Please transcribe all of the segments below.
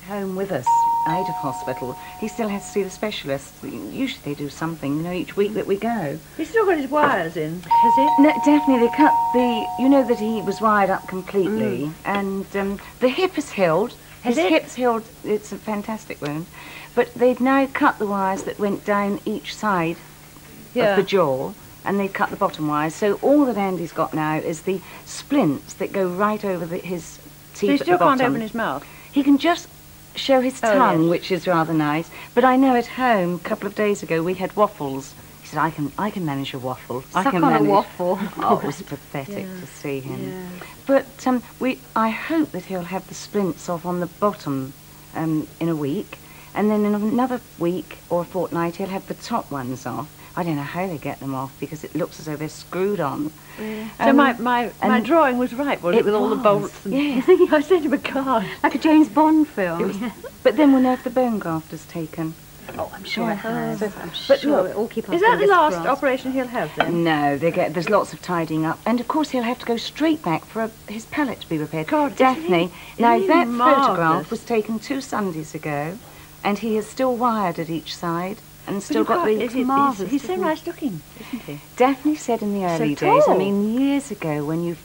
home with us out of hospital. He still has to see the specialist. Usually they do something, you know, each week that we go. He's still got his wires in, has he? No, Daphne, they cut the... You know that he was wired up completely, and the hip is healed. His hip's healed. It's a fantastic wound. But they've now cut the wires that went down each side of the jaw, and they've cut the bottom wires. So all that Andy's got now is the splints that go right over his teeth. So he still at the bottom. can't open his mouth? He can just show his tongue, which is rather nice. But I know at home, a couple of days ago, we had waffles. He said, I can manage a waffle. Suck on a waffle. Oh, it was pathetic to see him. Yeah. But I hope that he'll have the splints off on the bottom in a week. And then in another week or a fortnight, he'll have the top ones off. I don't know how they get them off because it looks as though they're screwed on. Yeah. So my drawing was right, was it? With all the bolts and... Yes. I sent him a card. Like a James Bond film. But then we'll know if the bone graft is taken. Oh, I'm sure it has. I'm but sure look, it all keep on. Is that the last operation he'll have then? No, there's lots of tidying up. And of course he'll have to go straight back for his palate to be repaired. God, Daphne, now that marvellous photograph was taken 2 Sundays ago, and he is still wired at each side. And still got the... He's so nice looking, isn't he? Daphne said in the early days, I mean, years ago, when you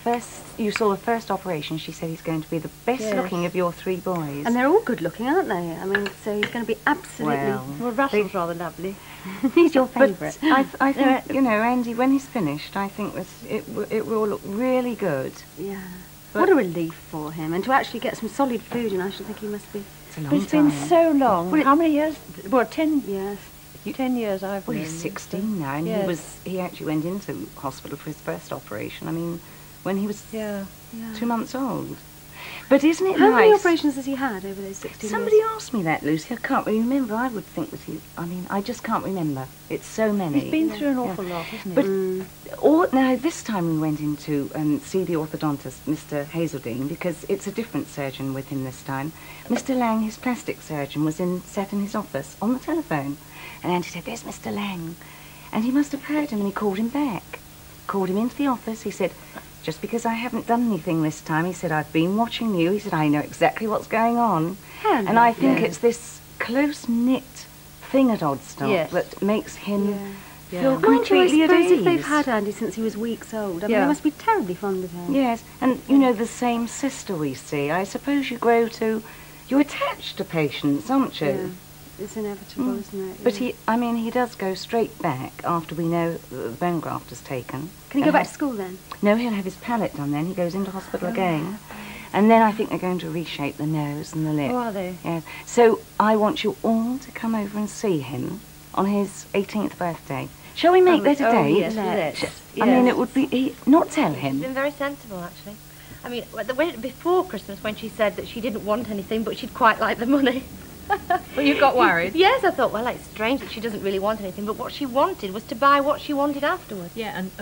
saw the first operation, she said he's going to be the best looking of your 3 boys. And they're all good looking, aren't they? I mean, so he's going to be absolutely... Well, Russell's rather lovely. He's your favourite. I think, you know, Andy, when he's finished, I think it will look really good. Yeah. What a relief for him. And to actually get some solid food, and I should think he must be... It's a long time. It's been so long. How many years? Well, 10 years. 10 years I've known him. Well, he's 16 now, and he actually went into hospital for his first operation. I mean, when he was 2 months old. But isn't it nice? How many operations has he had over those 16 Somebody years? asked me that, Lucy. I can't really remember. I would think that I just can't remember. It's so many. He's been through an awful lot, hasn't he? But now this time we went in to see the orthodontist, Mr. Hazeldine, because it's a different surgeon with him this time. Mr. Lang, his plastic surgeon, sat in his office on the telephone. And Andy said, there's Mr. Lang. And he must have heard him, and he called him back. Called him into the office. He said, just because I haven't done anything this time, he said, I've been watching you. He said, I know exactly what's going on. And I think it's this close-knit thing at Oddstop that makes him feel completely at ease. If they've had Andy since he was weeks old, I mean, they must be terribly fond of him. Yes, and, you know, the same sister we see. I suppose you're attached to patients, aren't you? Yeah. It's inevitable, isn't it? But he does go straight back after we know that the bone graft is taken. Can he go back to school then? No, he'll have his palate done then. He goes into hospital again. And then I think they're going to reshape the nose and the lip. Oh, are they? Yes. So I want you all to come over and see him on his 18th birthday. Shall we make that a date? Yes, let's. I mean, it would be... not tell him. She's been very sensible, actually. I mean, before Christmas, when she said that she didn't want anything, but she'd quite like the money. Well, you got worried? Yes, I thought, well, it's strange that she doesn't really want anything, but what she wanted was to buy what she wanted afterwards. Yeah, and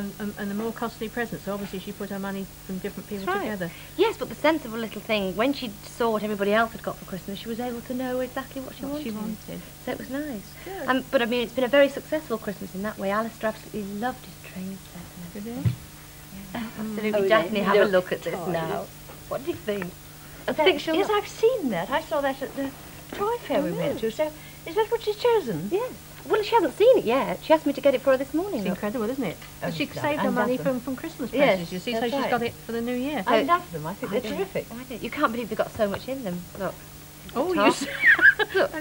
the more costly presents, so obviously she put her money from different people together. Yes, but the sensible little thing, when she saw what everybody else had got for Christmas, she was able to know exactly what she wanted. So it was nice. Good. But, I mean, it's been a very successful Christmas in that way. Alistair absolutely loved his train set. Did he? Yeah, absolutely. Daphne, have a look at this now. What do you think? Yes, I've seen that. I saw that at the toy fair we went to. So, is that what she's chosen? Yes. Well, she hasn't seen it yet. She asked me to get it for her this morning. It's incredible, isn't it? Oh, she saved her money from Christmas presents, you see, so she's got it for the new year. I love them. I think they're terrific. You can't believe they've got so much in them. Look. Oh,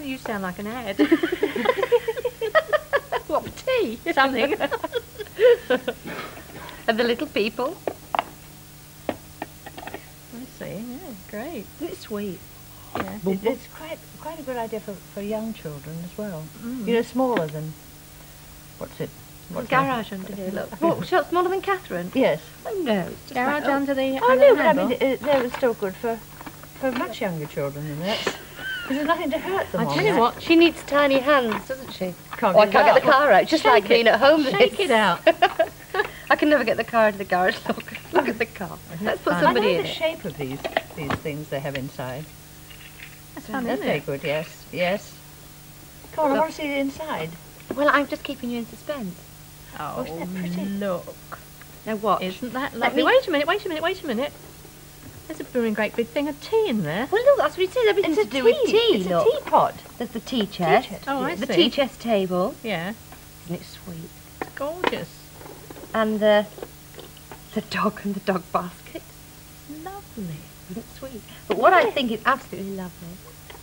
you sound like an ad. What, for tea? Something. And the little people. I see, yeah, great. Isn't it sweet? Yeah. It's quite a good idea for young children as well. You know, smaller than... What's it? Garage under here, look. What, smaller than Catherine? Yes. Oh, no. It's just Garage under the... Oh, no, but I mean, they're still good for much younger children than that. Because there's nothing to hurt them. I tell you what, she needs tiny hands, doesn't she? I can't get the car out, just like being at home. Shake it out. I can never get the car into the garage. Look at the car. Let's put somebody in it. I like the shape of these things they have inside. That's fun, That's isn't very it? good, yes, yes. Come on, I want to see the inside. Well, I'm just keeping you in suspense. Oh, isn't that pretty? Look. Now what? Isn't that lovely? Wait a minute. Isn't There's a blooming great big thing of tea in there. Well, look, that's what it is. Everything's to do with tea. It's Look. a teapot. There's the tea chest. Oh, I the see. tea chest table. Yeah. Isn't it sweet? It's gorgeous. And the dog and the dog basket. Lovely. Isn't it sweet? But what I think is absolutely lovely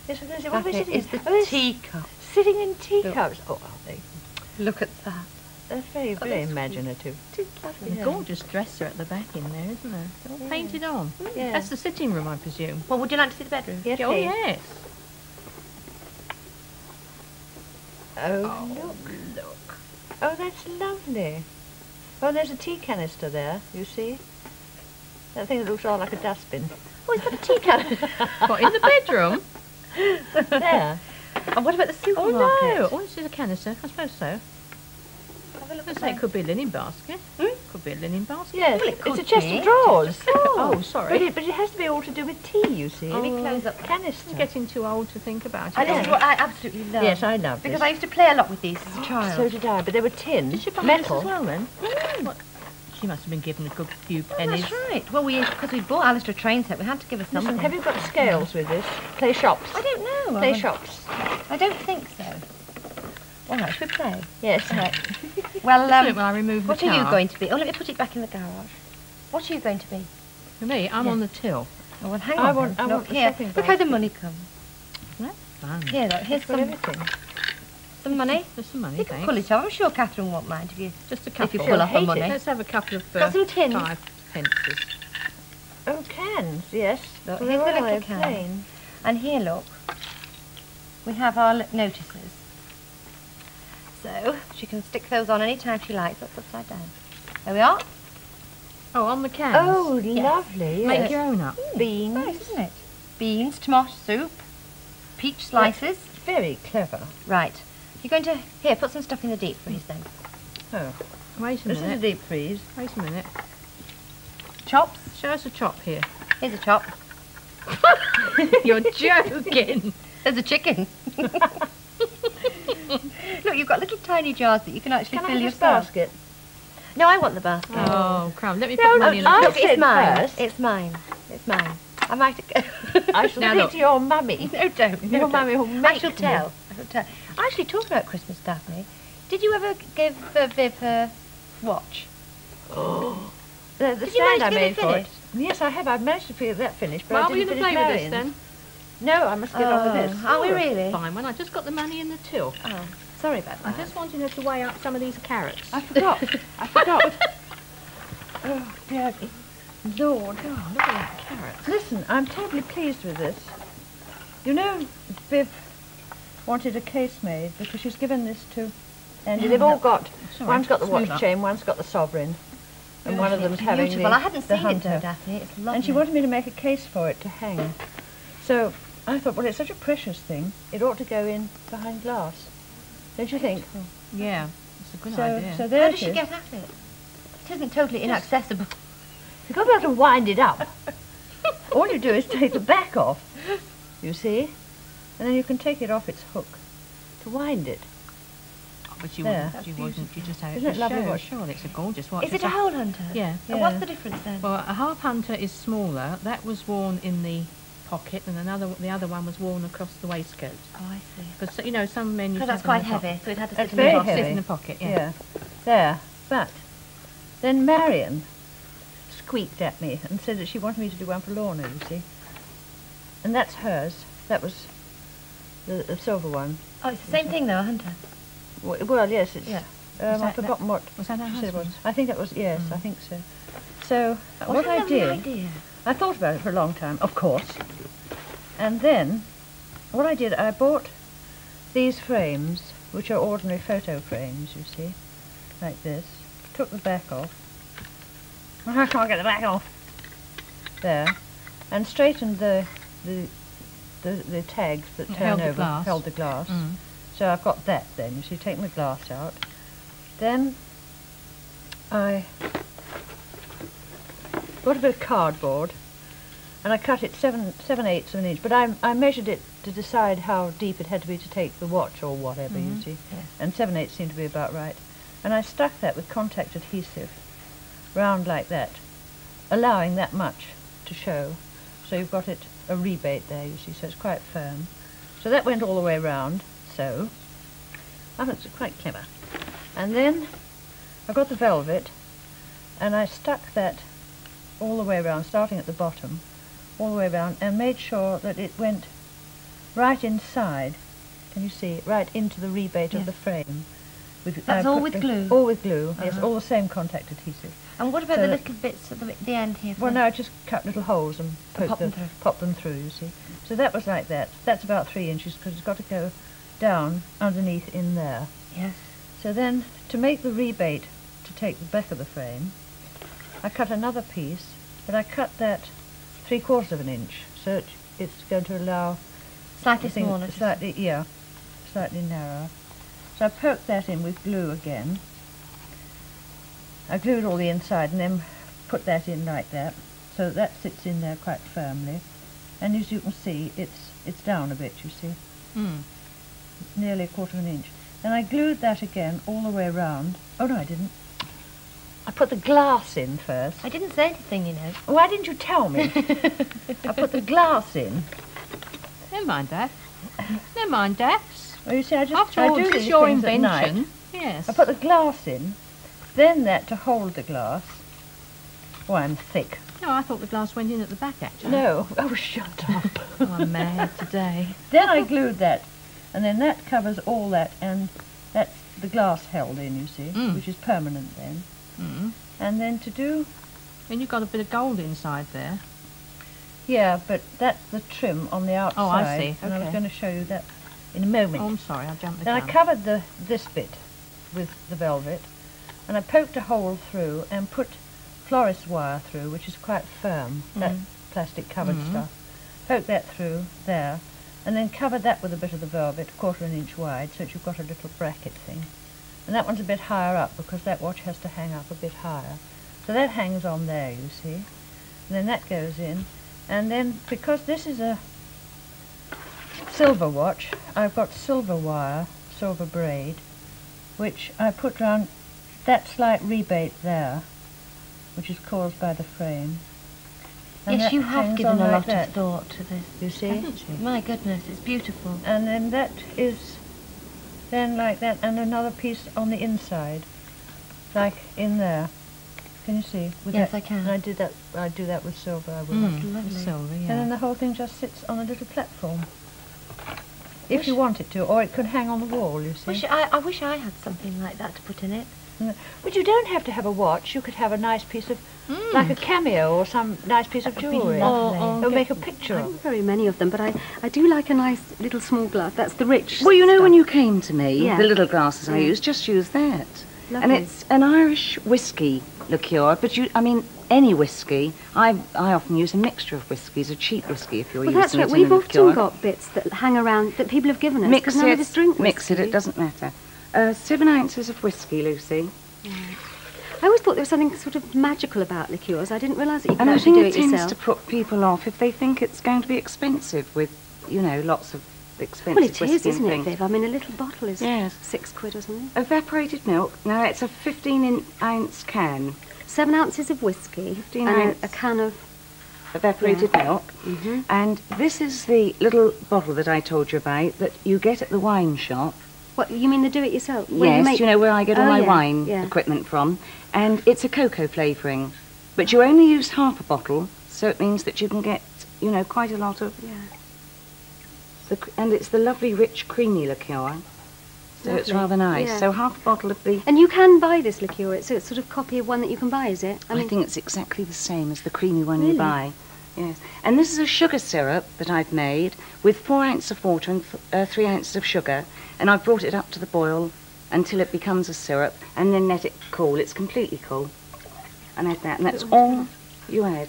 Yes, what Daphne, is it? is the Oh, teacup. sitting in teacups. Oh, are they? Look at that. That's very, Oh, very that's imaginative. It is lovely. And a gorgeous dresser at the back in there, isn't there? It's all painted on. Yeah. That's the sitting room, I presume. Well, would you like to see the bedroom? Yes, Oh, please. yes. Oh, look. Oh, that's lovely. Oh, there's a tea canister there, you see? That thing that looks all like a dustbin. Oh, it's got a tea canister. What, in the bedroom? There. And what about the Oh, supermarket? no. Oh, this is a canister. I suppose so. Have a look I at say it that. could be a linen basket. Could be a linen basket. Yes, Well, it could it's a chest be. of drawers. Oh, sorry. But it has to be all to do with tea, you see. Let me close up. Canister. I'm getting too old to think about it. And this is what I absolutely love. Yes, I love Because this. I used to play a lot with these as a child. So did I, but they were tin, Did you buy metal. this as well, then? What? She must have been given a good few Oh, pennies. that's right. Well, because we bought Alistair a train set, we had to give her something. Listen, have you got scales with this? Play shops. I don't know. Play shops. I don't think so. All right, should we play? Yes. Well, Well, I remove the what are you car. going to be? Oh, let me put it back in the garage. What are you going to be? For me, I'm on the till. Oh, well, hang I on. want- then. I Look want the here. shopping Look how the basket. money comes. That's fun. Here, look, here's For some everything. money. There's some money, You can thanks. pull it off. I'm sure Catherine won't mind if you. Just a If couple. you pull off the hate it. money. Let's have a couple of Got some tins. 5 pences. Oh, cans, yes. Look, Well, here's the they're all little like can. plain. And here, look, we have our notices. So she can stick those on any time she likes. That's upside down. There we are. Oh, on the cans. Oh, Yes. lovely. Make Yes. your own up. Beans. Nice, isn't it? Beans, tomato soup, peach slices. Very clever. Right. You're going to here put some stuff in the deep freeze then. Oh, Wait a this is a minute. deep freeze. Wait a minute. Chops. Show us a chop here. Here's a chop. You're joking. There's a chicken. Look, you've got little tiny jars that you can actually Can I fill have this yourself. basket? No, I want the basket. Oh, crap. Let me No, put no, money in the I Look, said it's mine. first. It's mine. It's mine. I might. I shall Now speak look. to your mummy. No, don't. Your mummy will I make shall me. tell. I shall tell. Actually, talking about Christmas, Daphne, did you ever give Viv her watch? The Did you stand manage I to get made it for it. finished? Yes, I have. I've managed to get that finished, but Well, I are we didn't going to finish play with this Marion's. then? No, I must get on with this. Are we really? Fine. Well, I just got the money in the till. Oh, sorry about I that. just wanted her to weigh up some of these carrots. I forgot. I forgot. Oh, dear. Lord, oh, look at that carrot. Listen, I'm totally pleased with this. You know, Viv wanted a case made because she's given this to Andy. They've all got, Sorry, one's got the smooth watch up. chain, one's got the sovereign, and one of them's having Beautiful. the I hadn't the seen it though, hunter. Daphne. It's lovely. And she wanted me to make a case for it to hang. So I thought, well, it's such a precious thing, it ought to go in behind glass. Don't you think? Yeah, it's a good So, idea. so there How it does she is. get at it? It isn't totally inaccessible. You've got to be able to wind it up. All you do is take the back off, you see, and then you can take it off its hook to wind it. But you There. wouldn't. You wouldn't. You just have Isn't it lovely Sure, watch? sure, it's a gorgeous watch. Is it It's a hole hunter? Yeah. And what's the difference then? Well, a half hunter is smaller. That was worn in the pocket, and the other one was worn across the waistcoat. Oh, I see. Because you know some men. Because used that's to have quite them in the heavy, so it had to That's sit in very the pocket. pocket. Sit heavy. in the pocket. Yeah. Yeah, there. But then Marion squeaked at me and said that she wanted me to do one for Lorna, you see. And that's hers. That was the silver one. Oh, it's the same thing though, a hunter. Well, yes, it's... Yeah. I've that- forgotten what Was that her she said it was. husband's? I think that was, yes, I think so. So, what a I lovely did... idea. I thought about it for a long time, of course. And then, what I did, I bought these frames, which are ordinary photo frames, you see, like this. Took the back off. I can't get the back off. There. And straightened the tags that turn Held the over, glass. held the glass. Mm. So I've got that then, you see, taken the glass out. Then I got a bit of cardboard and I cut it 7/8 of an inch, but I measured it to decide how deep it had to be to take the watch or whatever, you see, and 7/8 seemed to be about right. And I stuck that with contact adhesive round like that, allowing that much to show. So you've got it, a rebate there, you see, so it's quite firm. So that went all the way round, so. I thought it was quite clever. And then I got the velvet, and I stuck that all the way around, starting at the bottom, all the way around, and made sure that it went right inside. Can you see? Right into the rebate of the frame. That's all with glue? All with glue, yes, all the same contact adhesive. And what about the little bits at the end here? Well, no, I just cut little holes and pop them through, you see. So that was like that. That's about 3 inches, because it's got to go down underneath in there. Yes. So then, to make the rebate to take the back of the frame, I cut another piece, but I cut that 3/4 of an inch, so it's going to allow Slightly smaller. Slightly narrower. So I poked that in with glue again. I glued all the inside and then put that in like that, so that sits in there quite firmly. And as you can see, it's down a bit, you see. Nearly 1/4 of an inch. Then I glued that again all the way around. Oh no, I didn't. I put the glass in first. I didn't say anything, you know. Why didn't you tell me? I put the glass in. Never mind, Daph. Never mind, Daphs. Well, you see, I After all, do this these is your things at night. invention. Yes. I put the glass in, then that to hold the glass. Oh, I'm thick. No, I thought the glass went in at the back, actually. No. Oh, shut up. Oh, I'm mad today. Then I glued that, and then that covers all that, and that's the glass held in, you see, which is permanent then. And then to do... And you've got a bit of gold inside there. Yeah, but that's the trim on the outside. Oh, I see. And I was Okay. going to show you that in a moment. Oh, I'm sorry, I jumped the Then gun. I covered this bit with the velvet, and I poked a hole through and put florist wire through, which is quite firm, that plastic covered stuff. Poked that through there, and then covered that with a bit of the velvet, 1/4 of an inch wide, so that you've got a little bracket thing. And that one's a bit higher up, because that watch has to hang up a bit higher. So that hangs on there, you see. And then that goes in. And then, because this is a silver watch, I've got silver wire, silver braid, which I put round that slight rebate there, which is caused by the frame. And Yes, that you have hangs given on a like lot that, of thought to this. you see. Haven't you? My goodness, it's beautiful. And then that is then like that, and another piece on the inside, like in there. Can you see? With Yes, that? I can. And I do that with silver, I will. Lovely. Silver, And then yeah. the whole thing just sits on a little platform. If you want it to, or it could hang on the wall, you see. I wish I had something like that to put in it. But you don't have to have a watch. You could have a nice piece of, like a cameo or some nice piece of That would be jewellery. lovely. Or make a picture I of. haven't very many of them, but I do like a nice little small glass. That's the rich Well, you know, stuff. when you came to me, Yeah. the little glasses I Yeah. use, just use that. And Lovely. it's an Irish whiskey liqueur, but any whiskey. I often use a mixture of whiskies, a cheap whiskey if you're Well, using that's right. it We've in a often liqueur. got bits that hang around that people have given us. Mix 'cause none of us drink mix it, whiskey. it doesn't matter. 7 ounces of whiskey, Lucy. I always thought there was something sort of magical about liqueurs. I didn't realise that you could And I actually think do it it tends yourself. to put people off if they think it's going to be expensive with, lots of expensive Well, it whiskey is, isn't and it, things. Viv? I mean, a little bottle is Yes. £6 or something. Evaporated milk. Now, it's a 15-ounce can. 7 ounces of whiskey 15 and ounce. a can of... Evaporated milk. And this is the little bottle that I told you about that you get at the wine shop. What, you mean the do-it-yourself? Where Yes, make- you know where I get all Oh, my yeah, wine yeah. equipment from. And it's a cocoa flavouring. But you only use half a bottle, so it means that you can get, quite a lot of... Yeah. And it's the lovely, rich, creamy liqueur. So it's Lovely, rather nice. yeah. So half a bottle of the... And you can buy this liqueur. It's a sort of copy of one that you can buy, is it? I think it's exactly the same as the creamy one you Really? buy. Yes. And this is a sugar syrup that I've made with 4 ounces of water and 3 ounces of sugar. And I've brought it up to the boil until it becomes a syrup and then let it cool. It's completely cool. And add that. And that's all you add.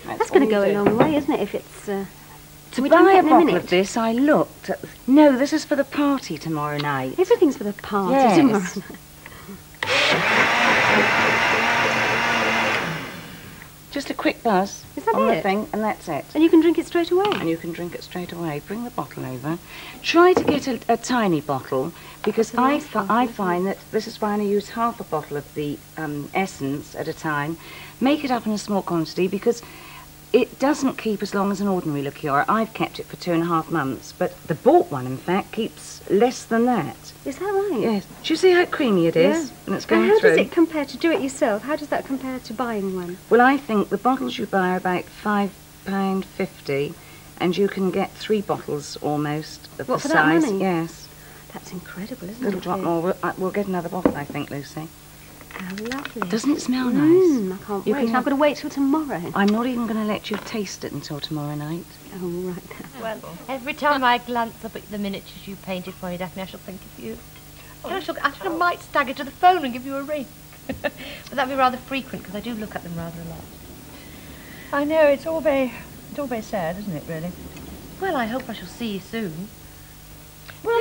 That's going to all go you a do. long way, isn't it, if it's... To we buy drink it a in a bottle minute? of this, I looked at... No, this is for the party tomorrow night. Everything's for the party Yes. tomorrow. Just a quick buzz Is that on the it? thing, and that's it. And you can drink it straight away. And you can drink it straight away. Bring the bottle over. Try to get a tiny bottle, because I find that this is why I only use half a bottle of the essence at a time. Make it up in a small quantity, because It doesn't keep as long as an ordinary liqueur. I've kept it for 2.5 months, but the bought one, in fact, keeps less than that. Is that right? Yes. Do you see how creamy it is? Yeah. And it's And going how through. does it compare to do it yourself? How does that compare to buying one? Well, I think the bottles you buy are about £5.50, and you can get 3 bottles almost of What, the for that size. money? Yes. That's incredible, isn't A little it? drop Viv? more. We'll get another bottle, I think, Lucy. How lovely. Doesn't it smell nice? I can't You wait. can I've got to wait till tomorrow. I'm not even going to let you taste it until tomorrow night. Oh, right. Well, every time I glance up at the miniatures you painted for me, Daphne, I shall think of you. I might stagger to the phone and give you a ring. But that'd be rather frequent, because I do look at them rather a lot. I know, it's all very sad, isn't it, really? Well, I hope I shall see you soon. Well,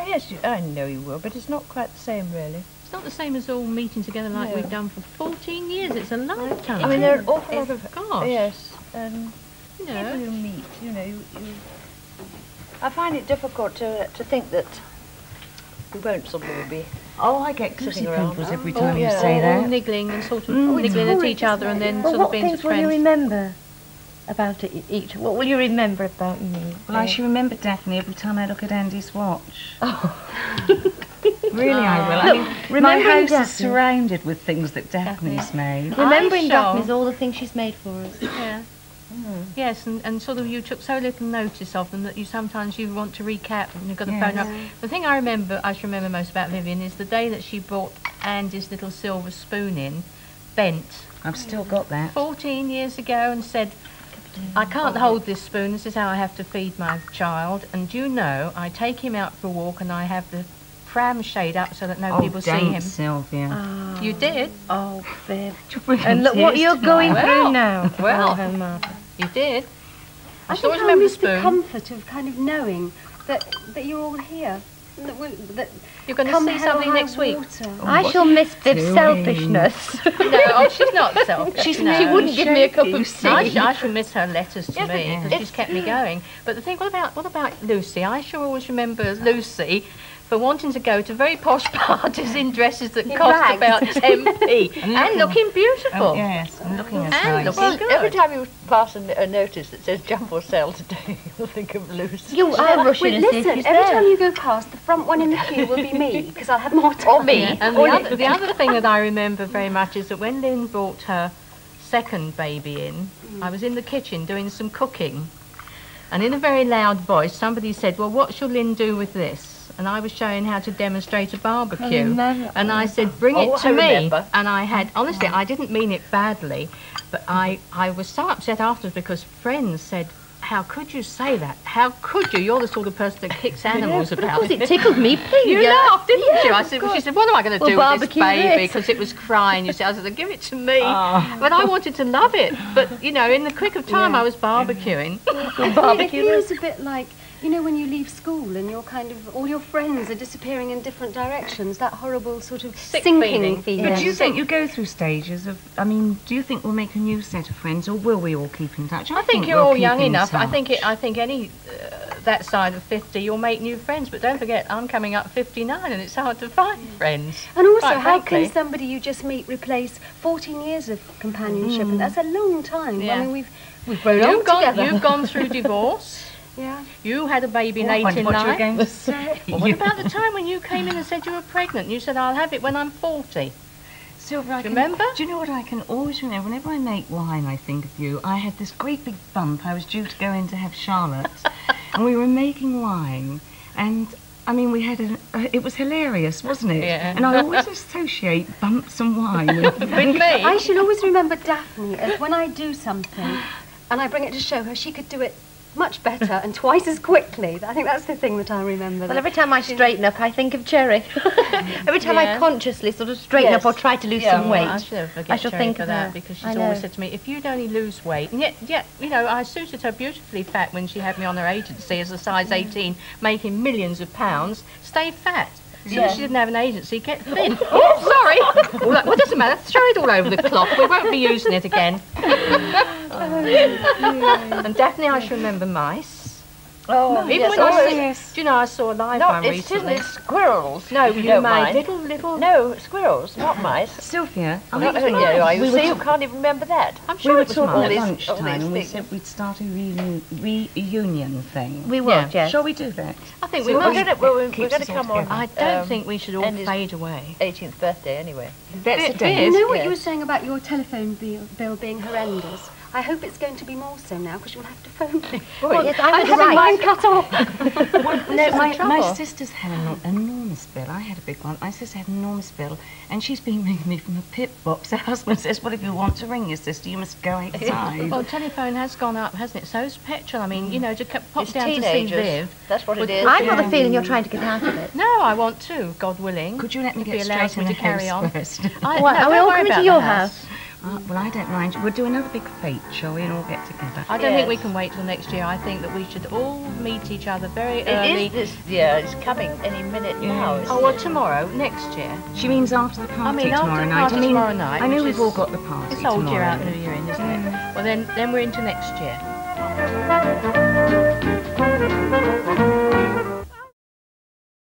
yes, I know you will, but it's not quite the same, really. It's not the same as all meeting together like No. we've done for 14 years. It's a lifetime. I mean, there are an awful lot of... Gosh. Yes, You people know. you meet, you know, I find it difficult to think that we won't sort of all be... Oh, I get goosey Sitting around. pimples every Oh, time you yeah. say All that. niggling and sort of it's niggling at horrid, each other isn't and it? then Yeah. Well, sort of what being things will you friends. remember about it each? What will you remember about me? Well, I shall remember Daphne every time I look at Andy's watch. Really, I will. I mean, my remembering house is Daphne- surrounded with things that Daphne's made. Remembering shall- Daphne's all the things she's made for us. Yeah. Yes, and sort of you took so little notice of them that you sometimes you want to recap and you've got the phone up. The thing I should remember most about Vivian is the day that she brought Andy's little silver spoon in, bent, I've still got that. 14 years ago, and said, I can't hold this spoon, this is how I have to feed my child. And you know, I take him out for a walk and I have the pram shade up so that nobody will see him. Sylvia. You did? Oh, Viv. Brilliant. And look what Tears you're to going my- through now. Well. Oh, Martha. You did. I I still think I remember the miss the spoon. comfort of kind of knowing that you're all here. That You're going to come see hell or somebody high next week. water. I shall miss Viv's doing? selfishness. No, oh, she's not selfish. She no. wouldn't give me a cup of tea. I shall miss her letters to me because she's kept me going. But the thing, what about Lucy? I shall always remember Lucy for wanting to go to very posh parties in dresses that cost rags. about 10p and looking beautiful. Oh, yes, and looking as And nice. looking good. Every time you pass a notice that says jump or sell today, you'll think of Lucy. You are rushing Wait, to see if listen, she's every there. time you go past, the front one in the queue will be me, because I'll have more time. Or me. And the other thing that I remember very much is that when Lynne brought her second baby in, I was in the kitchen doing some cooking, and in a very loud voice somebody said, well, what shall Lynne do with this? And I was showing how to demonstrate a barbecue. And I said, bring it to me. remember. And I had, honestly, I didn't mean it badly, but I was so upset afterwards because friends said, how could you say that? How could you? You're the sort of person that kicks animals But of about. course it tickled me pink. You laughed, didn't you? I said, she said, what am I going to We'll do with this barbecue baby? this. Because it was crying. You said, I said, give it to me. But I wanted to love it. But, you know, in the quick of time, I was barbecuing. It feels a bit like, you know, when you leave school and you're kind of, all your friends are disappearing in different directions, that horrible sort of sinking feeling. feeling. But do you think you go through stages of, I mean, do you think we'll make a new set of friends, or will we all keep in touch? I think you're we'll all keep young in enough. I touch. think any that side of 50, you'll make new friends. But don't forget, I'm coming up 59, and it's hard to find friends. And also, Quite how frankly. can somebody you just meet replace 14 years of companionship? And that's a long time. Yeah. I mean, we've grown old together. You've gone through divorce. Yeah. You had a baby Oh, I late wonder in what you were life. going to say. Well, what about the time when you came in and said you were pregnant? You said, I'll have it when I'm 40. Sylvia, Remember? Do you know what I can always remember? Whenever I make wine, I think of you. I had this great big bump. I was due to go in to have Charlotte, and we were making wine, and I mean, we had it was hilarious, wasn't it? Yeah. And I always associate bumps and wine with With me. I should always remember Daphne as when I do something and I bring it to show her, she could do it much better and twice as quickly. I think that's the thing that I remember. Well, every time I straighten up, I think of Cherry. Every time I Yeah. consciously sort of straighten up or try to lose some weight, I should never forget I shall Cherry think for of that her. because I she's know. always said to me, if you'd only lose weight, and yet, you know, I suited her beautifully fat when she had me on her agency as a size 18, making millions of pounds, stay fat. As soon as she didn't have an agency, get thin. Oh, sorry. Well, it doesn't matter. Throw it all over the cloth. We won't be using it again. And Daphne, I shall remember mice. Oh, No, Even yes, when I oh, see, yes. do you know, I saw a live No, one it recently. isn't. It's squirrels. No, if you don't made mind. little. No, squirrels, not mice. Sylvia, Not only are you we see, you were, can't even remember that. I'm we sure were it was talking mine. at these- lunchtime all these and we things. said we'd start a reunion thing. We Yeah. would, yes. Shall we do that? I think So we We're must. going to Keeps we're going us to all come on. together. I don't think we should all and his fade away. 18th birthday, anyway. That's It the day. is. You know what Yes. you were saying about your telephone bill being horrendous? I hope it's going to be more so now because you'll have to phone me. Yes, I I'm was having right. mine cut off. No, my trouble. sister's had an enormous bill. I had a big one. My sister had an enormous bill, and she's been ringing me from a pip box. Her husband says, well, if you want to ring your sister, you must go outside. Well, telephone has gone up, hasn't it? So's petrol. I mean, you know, to pop It's down to see teenagers. Viv. That's what it With- is. I've got the feeling you're trying to get out of it. No, I want to, God willing. Could you let me If get he allows straight in me the to carry house on. first? I, Well, no, are we don't all worry coming about to the your house? Well, I don't mind. We'll do another big fete, shall we, and all get together. I don't think we Yes. can wait till next year. I think that we should all meet each other very It early. is this, yeah, it's coming any minute now. Yes. Oh, well, tomorrow, next year. She means after the party mean, after tomorrow the night. party tomorrow night, I know which we've is all got the party It's old year out, tomorrow. new year in, isn't it? Well, then we're into next year.